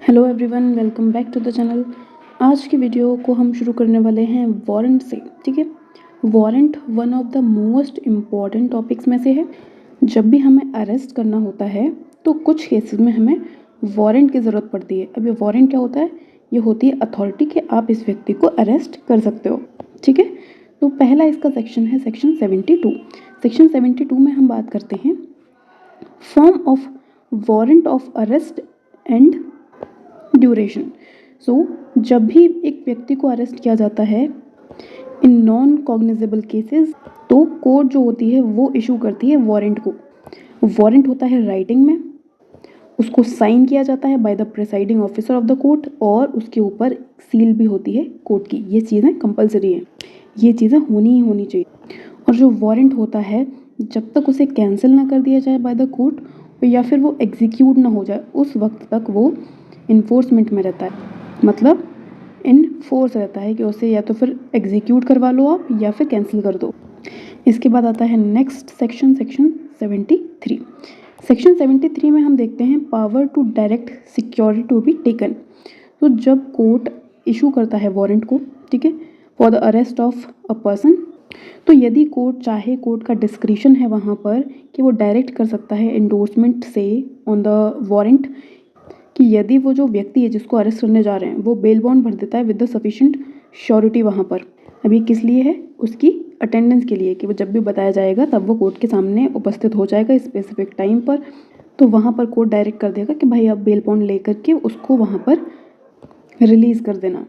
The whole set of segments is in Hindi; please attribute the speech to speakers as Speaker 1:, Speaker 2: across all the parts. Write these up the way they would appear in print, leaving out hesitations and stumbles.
Speaker 1: Hello everyone, welcome back to the channel. आज की वीडियो को हम शुरू करने वाले हैं वारंट से। ठीक है, warrant one of the most important topics में से है। जब भी हमें अरेस्ट करना होता है तो कुछ केसेस में हमें वारंट की ज़रूरत पड़ती है। अब ये वारंट क्या होता है? ये होती है अथॉरिटी कि आप इस व्यक्ति को अरेस्ट कर सकते हो। ठीक है, तो पहला इसका सेक्शन है सेक्शन 72। सेक्शन 72 में हम बात करते हैं form of warrant of arrest and duration. So जब भी एक व्यक्ति को अरेस्ट किया जाता है इन नॉन कॉग्निजेबल केसेस, तो कोर्ट जो होती है वो इशू करती है वारंट को। वारंट होता है राइटिंग में, उसको साइन किया जाता है by the presiding officer of the court और उसके ऊपर सील भी होती है कोर्ट की। ये चीज़ें कंपलसरी हैं, ये चीज़ें होनी ही होनी चाहिए। और जो वारंट होता है जब तक उसे कैंसिल ना कर दिया जाए बाय द कोर्ट या फिर वो एग्जीक्यूट ना हो जाए उस वक्त तक वो इन्फोर्समेंट में रहता है, मतलब इन फोर्स रहता है कि उसे या तो फिर एग्जीक्यूट करवा लो आप या फिर कैंसिल कर दो। इसके बाद आता है नेक्स्ट सेक्शन, सेक्शन 73। सेक्शन 73 में हम देखते हैं power to direct security to be taken. तो जब कोर्ट इशू करता है वारंट को, ठीक है, for the arrest of a person, तो यदि कोर्ट चाहे, कोर्ट का डिस्क्रिशन है वहाँ पर कि वो डायरेक्ट कर सकता है एंडोर्समेंट से ऑन द वारंट कि यदि वो जो व्यक्ति है जिसको अरेस्ट करने जा रहे हैं वो बेल बॉन्ड भर देता है विद द सफिशिएंट श्योरिटी वहाँ पर। अब ये किस लिए है? उसकी अटेंडेंस के लिए कि वो जब भी बताया जाएगा तब वो कोर्ट के सामने उपस्थित हो जाएगा स्पेसिफिक टाइम पर। तो वहाँ पर कोर्ट डायरेक्ट कर देगा कि भाई आप बेल बॉन्ड लेकर के उसको वहाँ पर रिलीज़ कर देना।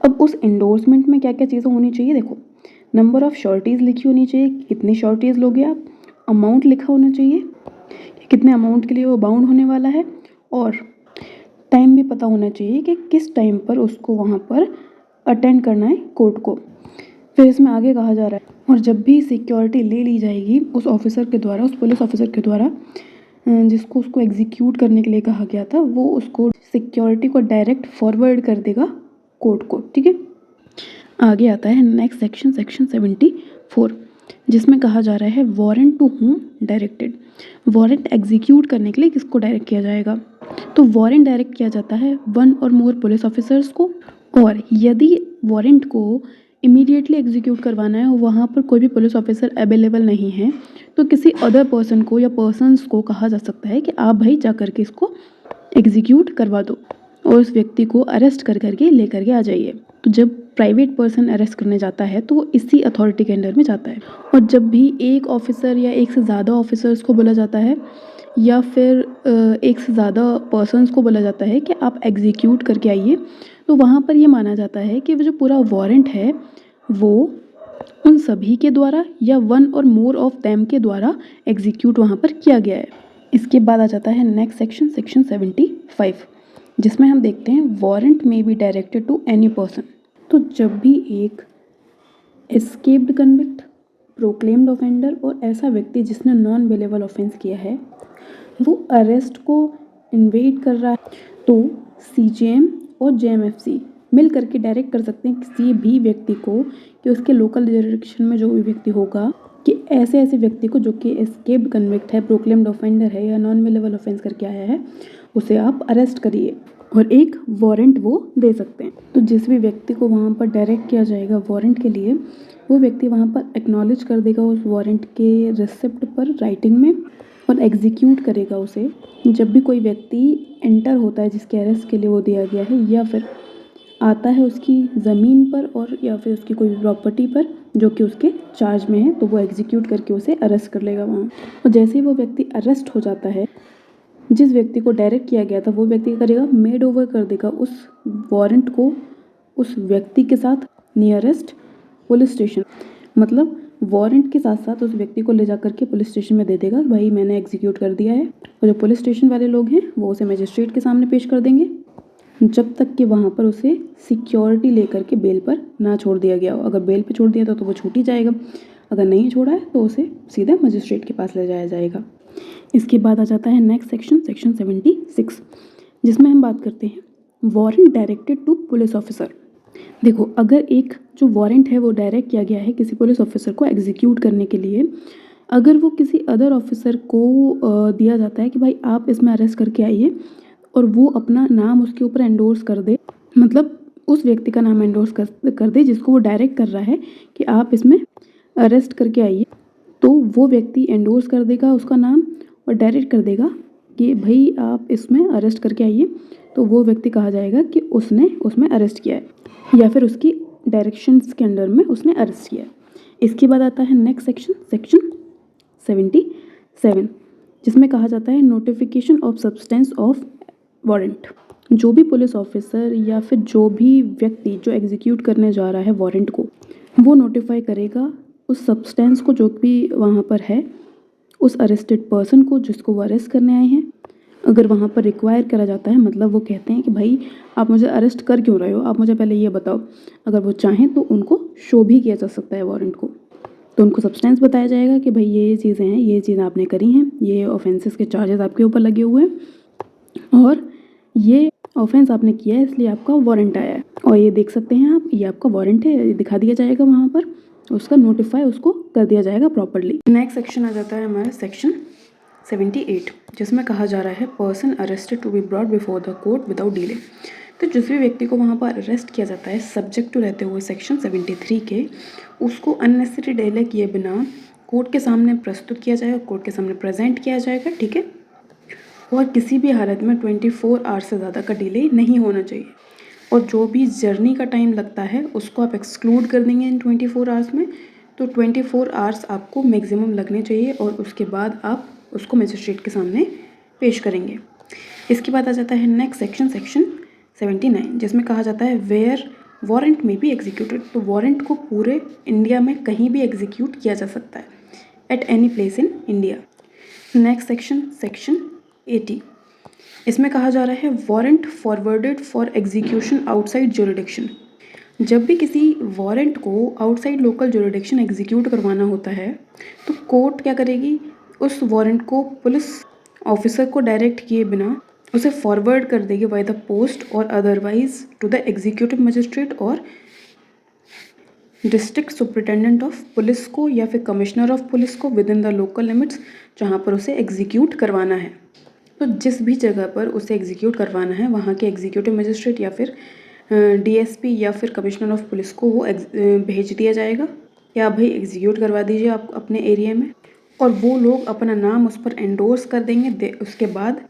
Speaker 1: अब उस एंडोर्समेंट में क्या क्या चीज़ें होनी चाहिए? देखो, नंबर ऑफ़ श्योरिटीज़ लिखी होनी चाहिए, कितनी श्योरिटीज़ लोगे आप, अमाउंट लिखा होना चाहिए कि कितने अमाउंट के लिए वो बाउंड होने वाला है, और टाइम भी पता होना चाहिए कि किस टाइम पर उसको वहाँ पर अटेंड करना है कोर्ट को। फिर इसमें आगे कहा जा रहा है और जब भी सिक्योरिटी ले ली जाएगी उस ऑफिसर के द्वारा, उस पुलिस ऑफिसर के द्वारा जिसको उसको एग्जीक्यूट करने के लिए कहा गया था, वो उसको सिक्योरिटी को डायरेक्ट फॉरवर्ड कर देगा कोर्ट को। ठीक है, आगे आता है नेक्स्ट सेक्शन, सेक्शन 74, जिसमें कहा जा रहा है warrant to whom directed. Warrant execute करने के लिए किसको डायरेक्ट किया जाएगा? तो वारंट डायरेक्ट किया जाता है वन और मोर पुलिस ऑफिसर्स को, और यदि वारंट को इमीडिएटली एग्जीक्यूट करवाना है और वहाँ पर कोई भी पुलिस ऑफिसर अवेलेबल नहीं है तो किसी अदर पर्सन को या पर्सन्स को कहा जा सकता है कि आप भाई जा करके इसको एग्जीक्यूट करवा दो और उस व्यक्ति को अरेस्ट कर करके ले करके आ जाइए। तो जब प्राइवेट पर्सन अरेस्ट करने जाता है तो वो इसी अथॉरिटी के अंडर में जाता है। और जब भी एक ऑफिसर या एक से ज़्यादा ऑफिसर्स को बोला जाता है या फिर एक से ज़्यादा पर्सन्स को बोला जाता है कि आप एग्जीक्यूट करके आइए, तो वहाँ पर ये माना जाता है कि वो जो पूरा वारंट है वो उन सभी के द्वारा या वन और मोर ऑफ देम के द्वारा एग्जीक्यूट वहाँ पर किया गया है। इसके बाद आ जाता है नेक्स्ट सेक्शन, सेक्शन 75, जिसमें हम देखते हैं वारंट में be directed to any person. तो जब भी एक एस्केप्ड कन्विक्ट, प्रोक्लेम्ड ऑफेंडर और ऐसा व्यक्ति जिसने नॉन बेलेबल ऑफेंस किया है वो अरेस्ट को इन्वेट कर रहा है, तो सीजेएम और जेएमएफसी मिल करके डायरेक्ट कर सकते हैं किसी भी व्यक्ति को कि उसके लोकल जुरिडिक्शन में जो भी व्यक्ति होगा कि ऐसे ऐसे व्यक्ति को जो कि एस्केप्ड कन्विक्ट है, प्रोक्लेम्ड ऑफेंडर है या नॉन बेलेबल ऑफेंस करके आया है, उसे आप अरेस्ट करिए और एक वारंट वो दे सकते हैं। तो जिस भी व्यक्ति को वहाँ पर डायरेक्ट किया जाएगा वारंट के लिए, वो व्यक्ति वहाँ पर एक्नॉलेज कर देगा उस वारंट के रिसिप्ट पर राइटिंग में और एग्जीक्यूट करेगा उसे। जब भी कोई व्यक्ति एंटर होता है जिसके अरेस्ट के लिए वो दिया गया है या फिर आता है उसकी ज़मीन पर और या फिर उसकी कोई प्रॉपर्टी पर जो कि उसके चार्ज में है, तो वो एग्जीक्यूट करके उसे अरेस्ट कर लेगा वहाँ। और जैसे ही वो व्यक्ति अरेस्ट हो जाता है, जिस व्यक्ति को डायरेक्ट किया गया था वो व्यक्ति क्या करेगा? मेड ओवर कर देगा उस वारंट को उस व्यक्ति के साथ नियरेस्ट पुलिस स्टेशन, मतलब वारंट के साथ साथ उस व्यक्ति को ले जा करके पुलिस स्टेशन में दे देगा, भाई मैंने एग्जीक्यूट कर दिया है। और जो पुलिस स्टेशन वाले लोग हैं वो उसे मजिस्ट्रेट के सामने पेश कर देंगे जब तक कि वहाँ पर उसे सिक्योरिटी लेकर के बेल पर ना छोड़ दिया गया हो। अगर बेल पे छोड़ दिया तो वो छूट ही जाएगा, अगर नहीं छोड़ा है तो उसे सीधा मजिस्ट्रेट के पास ले जाया जाएगा। इसके बाद आ जाता है नेक्स्ट सेक्शन, सेक्शन 76, जिसमें हम बात करते हैं warrant directed to police officer. देखो, अगर एक जो वारंट है वो डायरेक्ट किया गया है किसी पुलिस ऑफिसर को एग्जीक्यूट करने के लिए, अगर वो किसी अदर ऑफिसर को दिया जाता है कि भाई आप इसमें अरेस्ट करके आइए और वो अपना नाम उसके ऊपर एंडोर्स कर दे, मतलब उस व्यक्ति का नाम एंडोर्स कर दे जिसको वो डायरेक्ट कर रहा है कि आप इसमें अरेस्ट करके आइए, तो वो व्यक्ति एंडोर्स कर देगा उसका नाम और डायरेक्ट कर देगा कि भाई आप इसमें अरेस्ट करके आइए, तो वो व्यक्ति कहा जाएगा कि उसने उसमें अरेस्ट किया है या फिर उसकी डायरेक्शंस के अंडर में उसने अरेस्ट किया है। इसके बाद आता है नेक्स्ट सेक्शन, सेक्शन 77, जिसमें कहा जाता है notification of substance of warrant. जो भी पुलिस ऑफिसर या फिर जो भी व्यक्ति जो एग्जीक्यूट करने जा रहा है वारंट को, वो नोटिफाई करेगा उस सब्सटेंस को जो भी वहाँ पर है, उस अरेस्टेड पर्सन को जिसको वो अरेस्ट करने आए हैं। अगर वहाँ पर रिक्वायर करा जाता है, मतलब वो कहते हैं कि भाई आप मुझे अरेस्ट कर क्यों रहे हो, आप मुझे पहले ये बताओ। अगर वो चाहें तो उनको शो भी किया जा सकता है वारंट को, तो उनको सब्सटेंस बताया जाएगा कि भाई ये चीज़ें हैं, ये चीज़ आपने करी हैं, ये ऑफेंसेस के चार्जेस आपके ऊपर लगे हुए हैं और ये ऑफेंस आपने किया है इसलिए आपका वारंट आया है। और ये देख सकते हैं आप, ये आपका वारंट है, ये दिखा दिया जाएगा वहाँ पर, उसका नोटिफाई उसको कर दिया जाएगा प्रॉपरली। नेक्स्ट सेक्शन आ जाता है हमारा सेक्शन 78, जिसमें कहा जा रहा है person arrested to be brought before the court without delay. तो जिस भी व्यक्ति को वहाँ पर अरेस्ट किया जाता है सब्जेक्ट टू रहते हुए सेक्शन 73 के, उसको अननेसेसरी डिले किए बिना कोर्ट के सामने प्रस्तुत किया जाएगा, कोर्ट के सामने प्रेजेंट किया जाएगा, ठीक है। और किसी भी हालत में 24 आवर्स से ज़्यादा का डिले नहीं होना चाहिए। और जो भी जर्नी का टाइम लगता है उसको आप एक्सक्लूड कर देंगे इन 24 आवर्स में, तो 24 आवर्स आपको मैक्सिमम लगने चाहिए और उसके बाद आप उसको मजिस्ट्रेट के सामने पेश करेंगे। इसके बाद आ जाता है नेक्स्ट सेक्शन, सेक्शन 79, जिसमें कहा जाता है वेयर वारंट में बी एग्जीक्यूटेड। तो वारंट को पूरे इंडिया में कहीं भी एग्जीक्यूट किया जा सकता है, at any place in India. Next section, section 80, इसमें कहा जा रहा है warrant forwarded for execution outside jurisdiction. जब भी किसी वारंट को आउटसाइड लोकल ज्यूरिडिक्शन एग्जीक्यूट करवाना होता है तो कोर्ट क्या करेगी, उस वारंट को पुलिस ऑफिसर को डायरेक्ट किए बिना उसे फॉरवर्ड कर देगी बाय द पोस्ट और otherwise to the executive magistrate और डिस्ट्रिक्ट सुपरिटेंडेंट ऑफ पुलिस को या फिर कमिश्नर ऑफ पुलिस को within the local limits जहाँ पर उसे एग्जीक्यूट करवाना है। तो जिस भी जगह पर उसे एग्जीक्यूट करवाना है वहाँ के एग्जीक्यूटिव मजिस्ट्रेट या फिर डीएसपी या फिर कमिश्नर ऑफ पुलिस को वो भेज दिया जाएगा या भाई एग्जीक्यूट करवा दीजिए आप अपने एरिया में, और वो लोग अपना नाम उस पर एंडोर्स कर देंगे। उसके बाद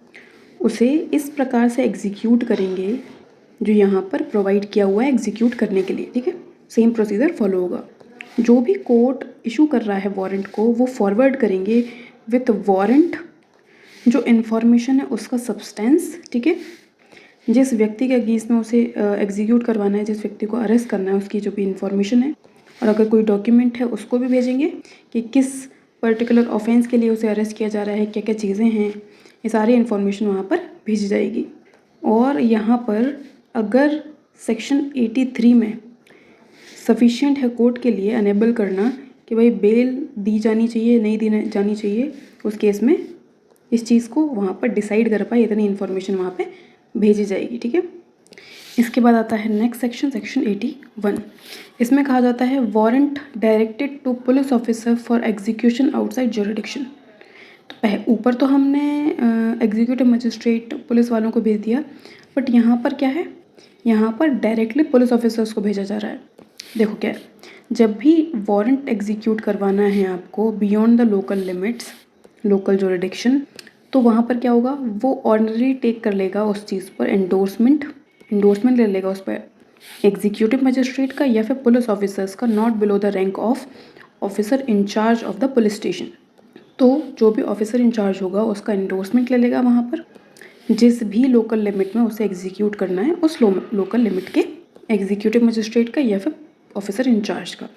Speaker 1: उसे इस प्रकार से एग्जीक्यूट करेंगे जो यहाँ पर प्रोवाइड किया हुआ है एग्जीक्यूट करने के लिए, ठीक है। सेम प्रोसीजर फॉलो होगा। जो भी कोर्ट इशू कर रहा है वारंट को वो फॉरवर्ड करेंगे विथ वारंट, जो इन्फॉर्मेशन है उसका सब्सटेंस, ठीक है। जिस व्यक्ति के अगेंस्ट में उसे एग्जीक्यूट करवाना है, जिस व्यक्ति को अरेस्ट करना है, उसकी जो भी इन्फॉर्मेशन है, और अगर कोई डॉक्यूमेंट है उसको भी भेजेंगे कि किस पर्टिकुलर ऑफेंस के लिए उसे अरेस्ट किया जा रहा है, क्या क्या चीज़ें हैं, ये सारी इन्फॉर्मेशन वहाँ पर भेजी जाएगी। और यहाँ पर अगर सेक्शन 83 में सफिशिएंट है कोर्ट के लिए अनेबल करना कि भाई बेल दी जानी चाहिए नहीं दी जानी चाहिए, उस केस में इस चीज़ को वहाँ पर डिसाइड कर पाए, इतनी इन्फॉर्मेशन वहाँ पे भेजी जाएगी, ठीक है। इसके बाद आता है नेक्स्ट सेक्शन, सेक्शन 81। इसमें कहा जाता है warrant directed to police officer for execution outside jurisdiction. तो ऊपर तो हमने एग्जीक्यूटिव मजिस्ट्रेट पुलिस वालों को भेज दिया, बट यहाँ पर क्या है, यहाँ पर डायरेक्टली पुलिस ऑफिसर्स को भेजा जा रहा है। देखो क्या है, जब भी वारंट एग्जीक्यूट करवाना है आपको beyond the local limits, local jurisdiction, तो वहाँ पर क्या होगा, वो ऑर्डिनरी टेक कर लेगा उस चीज़ पर एंडोर्समेंट ले लेगा उस पर एग्जीक्यूटिव मजिस्ट्रेट का या फिर पुलिस ऑफिसर्स का, not below the rank of officer in charge of the police station. तो जो भी ऑफिसर इंचार्ज होगा उसका एंडोर्समेंट ले लेगा वहाँ पर, जिस भी लोकल लिमिट में उसे एग्जीक्यूट करना है उस लोकल लिमिट के एग्जीक्यूटिव मजिस्ट्रेट का या फिर ऑफिसर इंचार्ज का।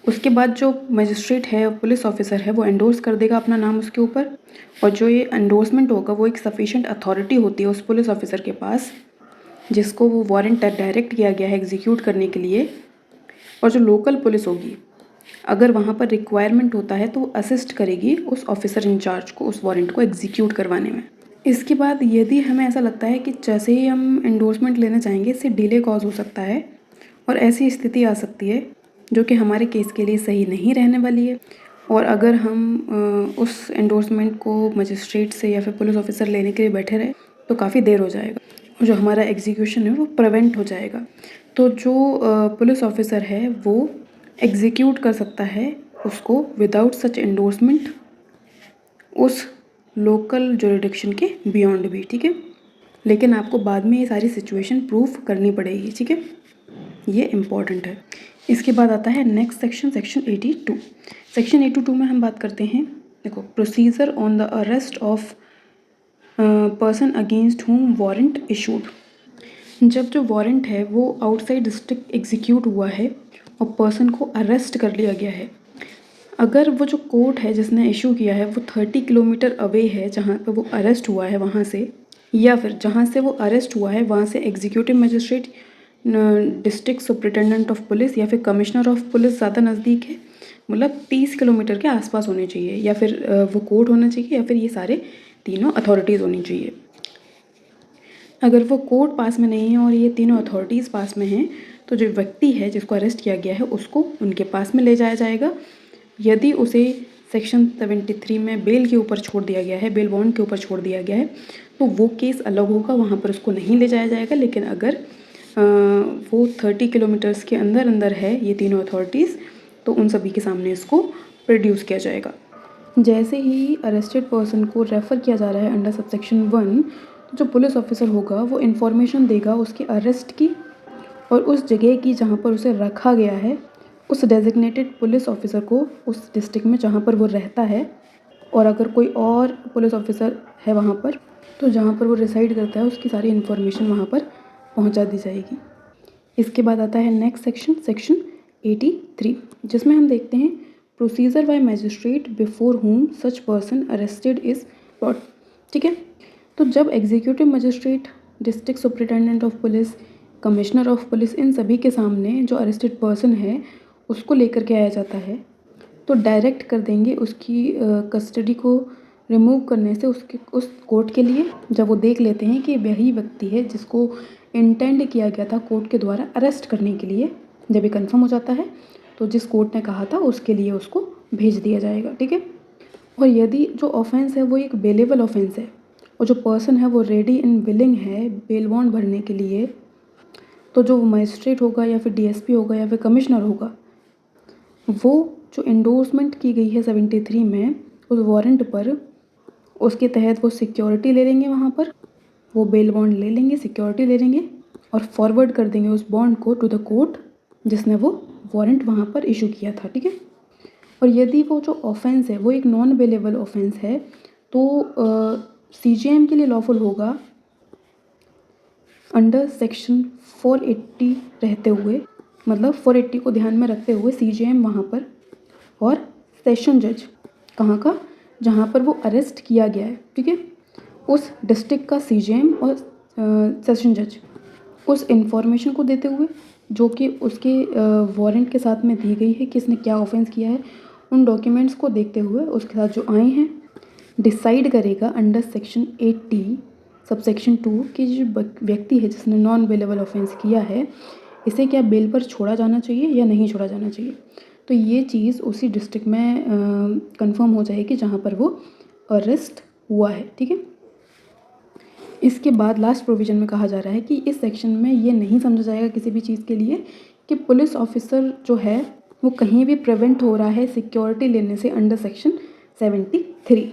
Speaker 1: उसके बाद जो मजिस्ट्रेट है, पुलिस ऑफिसर है, वो एंडोर्स कर देगा अपना नाम उसके ऊपर, और जो ये एंडोर्समेंट होगा वो एक सफिशिएंट अथॉरिटी होती है उस पुलिस ऑफिसर के पास जिसको वो वारंट डायरेक्ट किया गया है एग्जीक्यूट करने के लिए। और जो लोकल पुलिस होगी, अगर वहाँ पर रिक्वायरमेंट होता है तो वो असिस्ट करेगी उस ऑफिसर इंचार्ज को उस वारंट को एग्जीक्यूट करवाने में। इसके बाद यदि हमें ऐसा लगता है कि जैसे ही हम एंडोर्समेंट लेना चाहेंगे इससे डिले कॉज हो सकता है और ऐसी स्थिति आ सकती है जो कि हमारे केस के लिए सही नहीं रहने वाली है, और अगर हम उस एंडोर्समेंट को मजिस्ट्रेट से या फिर पुलिस ऑफिसर लेने के लिए बैठे रहे तो काफ़ी देर हो जाएगा और जो हमारा एग्जीक्यूशन है वो प्रिवेंट हो जाएगा। तो जो पुलिस ऑफिसर है वो एग्जीक्यूट कर सकता है उसको विदाउट सच एंडोर्समेंट उस लोकल जुरिडिक्शन के बियॉन्ड भी, ठीक है। लेकिन आपको बाद में ये सारी सिचुएशन प्रूफ करनी पड़ेगी, ठीक है, ये इम्पॉर्टेंट है। इसके बाद आता है नेक्स्ट सेक्शन, सेक्शन 82। सेक्शन 82 में हम बात करते हैं, देखो, procedure on the arrest of person against हुम वारंट इशूड। जब जो वारंट है वो आउटसाइड डिस्ट्रिक्ट एग्जीक्यूट हुआ है और पर्सन को अरेस्ट कर लिया गया है, अगर वो जो कोर्ट है जिसने इशू किया है वो 30 किलोमीटर अवे है जहाँ पे वो अरेस्ट हुआ है वहाँ से, या फिर जहाँ से वो अरेस्ट हुआ है वहाँ से executive magistrate, district superintendent of police या फिर कमिश्नर ऑफ पुलिस ज़्यादा नज़दीक है, मतलब 30 किलोमीटर के आसपास होने चाहिए, या फिर वो कोर्ट होना चाहिए, या फिर ये सारे तीनों अथॉरिटीज़ होनी चाहिए। अगर वो कोर्ट पास में नहीं है और ये तीनों अथॉरिटीज़ पास में हैं तो जो व्यक्ति है जिसको अरेस्ट किया गया है उसको उनके पास में ले जाया जाएगा। यदि उसे सेक्शन 73 में बेल के ऊपर छोड़ दिया गया है, बेल बॉन्ड के ऊपर छोड़ दिया गया है, तो वो केस अलग होगा, वहाँ पर उसको नहीं ले जाया जाएगा। लेकिन अगर वो 30 किलोमीटर्स के अंदर अंदर है ये तीनों अथॉरिटीज़, तो उन सभी के सामने इसको प्रोड्यूस किया जाएगा। जैसे ही अरेस्टेड पर्सन को रेफ़र किया जा रहा है अंडर सबसेक्शन 1, तो जो पुलिस ऑफिसर होगा वो इन्फॉर्मेशन देगा उसके अरेस्ट की और उस जगह की जहाँ पर उसे रखा गया है उस डेजिग्नेटेड पुलिस ऑफिसर को उस डिस्ट्रिक्ट में जहाँ पर वो रहता है। और अगर कोई और पुलिस ऑफिसर है वहाँ पर, तो जहाँ पर वो रिसाइड करता है उसकी सारी इन्फॉर्मेशन वहाँ पर पहुँचा दी जाएगी। इसके बाद आता है नेक्स्ट सेक्शन, सेक्शन 83, जिसमें हम देखते हैं procedure bye magistrate before whom such person arrested is brought, ठीक है। तो जब executive magistrate, district superintendent of police, commissioner of police, इन सभी के सामने जो अरेस्टेड पर्सन है उसको लेकर के आया जाता है, तो डायरेक्ट कर देंगे उसकी कस्टडी को रिमूव करने से उसके उस कोर्ट के लिए, जब वो देख लेते हैं कि वही व्यक्ति है जिसको इंटेंड किया गया था कोर्ट के द्वारा अरेस्ट करने के लिए। जब ये कंफर्म हो जाता है तो जिस कोर्ट ने कहा था उसके लिए उसको भेज दिया जाएगा, ठीक है। और यदि जो ऑफेंस है वो एक बेलेबल ऑफेंस है और जो पर्सन है वो रेडी एंड विलिंग है बेल बॉन्ड भरने के लिए, तो जो मजिस्ट्रेट होगा या फिर डीएसपी होगा या फिर कमिश्नर होगा, वो जो एंडोर्समेंट की गई है 73 में उस वारंट पर, उसके तहत वो सिक्योरिटी ले लेंगे, वहाँ पर वो बेल बॉन्ड ले लेंगे, सिक्योरिटी ले लेंगे और फॉरवर्ड कर देंगे उस बॉन्ड को टू द कोर्ट जिसने वो वारंट वहाँ पर इशू किया था, ठीक है। और यदि वो जो ऑफेंस है वो एक नॉन बेलेबल ऑफेंस है तो सीजेएम के लिए लॉफुल होगा अंडर सेक्शन 480 रहते हुए, मतलब 480 को ध्यान में रखते हुए सीजेएम वहाँ पर और सेशन जज कहाँ का, जहाँ पर वो अरेस्ट किया गया है, ठीक है, उस डिस्ट्रिक्ट का सीजेएम और सेशन जज उस इंफॉर्मेशन को देते हुए जो कि उसके वारंट के साथ में दी गई है कि इसने क्या ऑफेंस किया है, उन डॉक्यूमेंट्स को देखते हुए उसके साथ जो आए हैं डिसाइड करेगा अंडर सेक्शन 80 सबसेक्शन 2 कि जो व्यक्ति है जिसने नॉन बेलेबल ऑफेंस किया है इसे क्या बेल पर छोड़ा जाना चाहिए या नहीं छोड़ा जाना चाहिए। तो ये चीज़ उसी डिस्ट्रिक्ट में कंफर्म हो जाएगी जहाँ पर वो अरेस्ट हुआ है, ठीक है। इसके बाद लास्ट प्रोविज़न में कहा जा रहा है कि इस सेक्शन में ये नहीं समझा जाएगा किसी भी चीज़ के लिए कि पुलिस ऑफिसर जो है वो कहीं भी प्रिवेंट हो रहा है सिक्योरिटी लेने से अंडर सेक्शन 73,